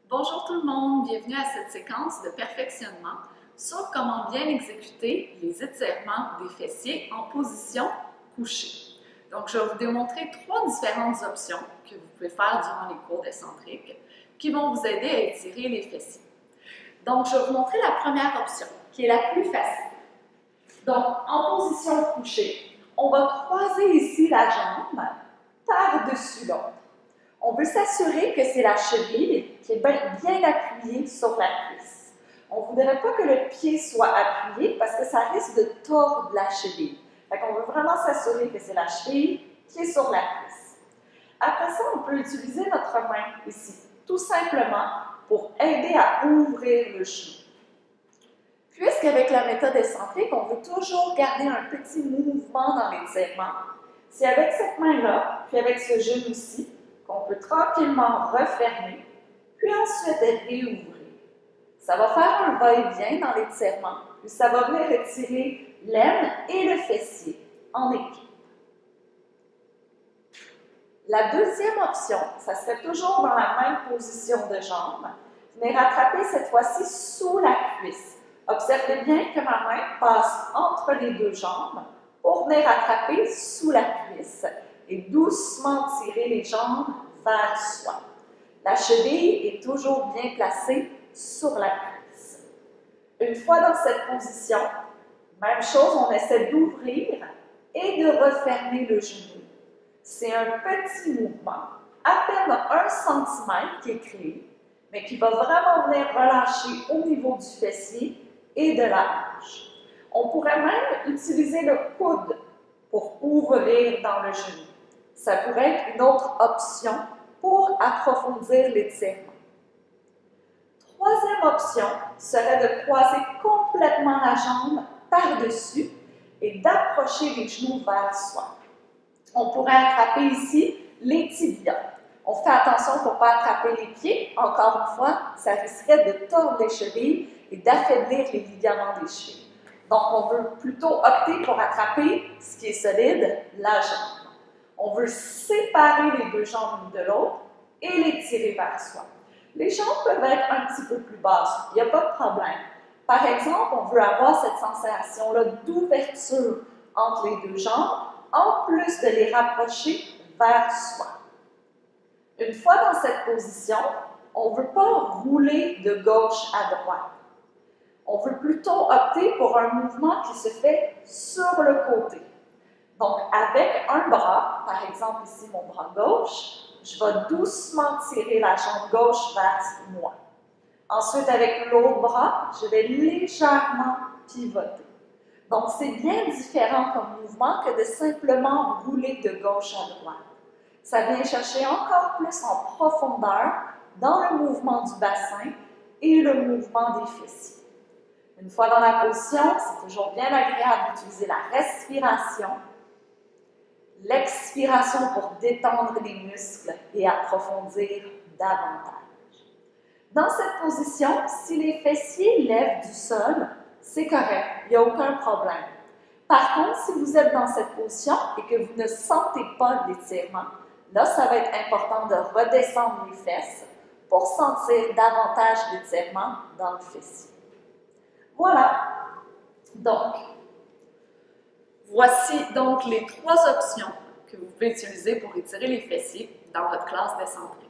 Bonjour tout le monde, bienvenue à cette séquence de perfectionnement sur comment bien exécuter les étirements des fessiers en position couchée. Donc, je vais vous démontrer 3 différentes options que vous pouvez faire durant les cours d'excentrique qui vont vous aider à étirer les fessiers. Donc, je vais vous montrer la première option qui est la plus facile. Donc, en position couchée, on va croiser ici la jambe par-dessus l'autre. On veut s'assurer que c'est la cheville qui est bien appuyée sur la cuisse. On ne voudrait pas que le pied soit appuyé parce que ça risque de tordre la cheville. Donc, on veut vraiment s'assurer que c'est la cheville qui est sur la cuisse. Après ça, on peut utiliser notre main ici, tout simplement pour aider à ouvrir le genou. Puisqu'avec la méthode excentrique, on veut toujours garder un petit mouvement dans l'étirement, c'est avec cette main-là, puis avec ce genou-ci, qu'on peut tranquillement refermer, puis ensuite réouvrir. Ça va faire un va-et-vient dans l'étirement, puis ça va venir étirer l'aine et le fessier en équipe. La deuxième option, ça serait toujours dans la même position de jambe, mais rattraper cette fois-ci sous la cuisse. Observez bien que ma main passe entre les deux jambes pour venir attraper sous la cuisse et doucement tirer les jambes vers soi. La cheville est toujours bien placée sur la cuisse. Une fois dans cette position, même chose, on essaie d'ouvrir et de refermer le genou. C'est un petit mouvement, à peine 1 cm qui est créé, mais qui va vraiment venir relâcher au niveau du fessier et de la hanche. On pourrait même utiliser le coude pour ouvrir dans le genou. Ça pourrait être une autre option pour approfondir l'étirement. Troisième option serait de croiser complètement la jambe par-dessus et d'approcher les genoux vers soi. On pourrait attraper ici les tibias. On fait attention pour ne pas attraper les pieds. Encore une fois, ça risquerait de tordre les chevilles et d'affaiblir les ligaments des chevilles. Donc, on veut plutôt opter pour attraper ce qui est solide, la jambe. On veut séparer les deux jambes l'une de l'autre et les tirer vers soi. Les jambes peuvent être un petit peu plus basses, il n'y a pas de problème. Par exemple, on veut avoir cette sensation-là d'ouverture entre les deux jambes, en plus de les rapprocher vers soi. Une fois dans cette position, on ne veut pas rouler de gauche à droite. On veut plutôt opter pour un mouvement qui se fait sur le côté. Donc, avec un bras, par exemple ici mon bras gauche, je vais doucement tirer la jambe gauche vers moi. Ensuite, avec l'autre bras, je vais légèrement pivoter. Donc, c'est bien différent comme mouvement que de simplement rouler de gauche à droite. Ça vient chercher encore plus en profondeur dans le mouvement du bassin et le mouvement des fessiers. Une fois dans la position, c'est toujours bien agréable d'utiliser la respiration, l'expiration pour détendre les muscles et approfondir davantage. Dans cette position, si les fessiers lèvent du sol, c'est correct, il n'y a aucun problème. Par contre, si vous êtes dans cette position et que vous ne sentez pas l'étirement, là, ça va être important de redescendre les fesses pour sentir davantage l'étirement dans le fessier. Voilà. Donc, voici donc les 3 options que vous pouvez utiliser pour étirer les fessiers dans votre classe d'excentrique.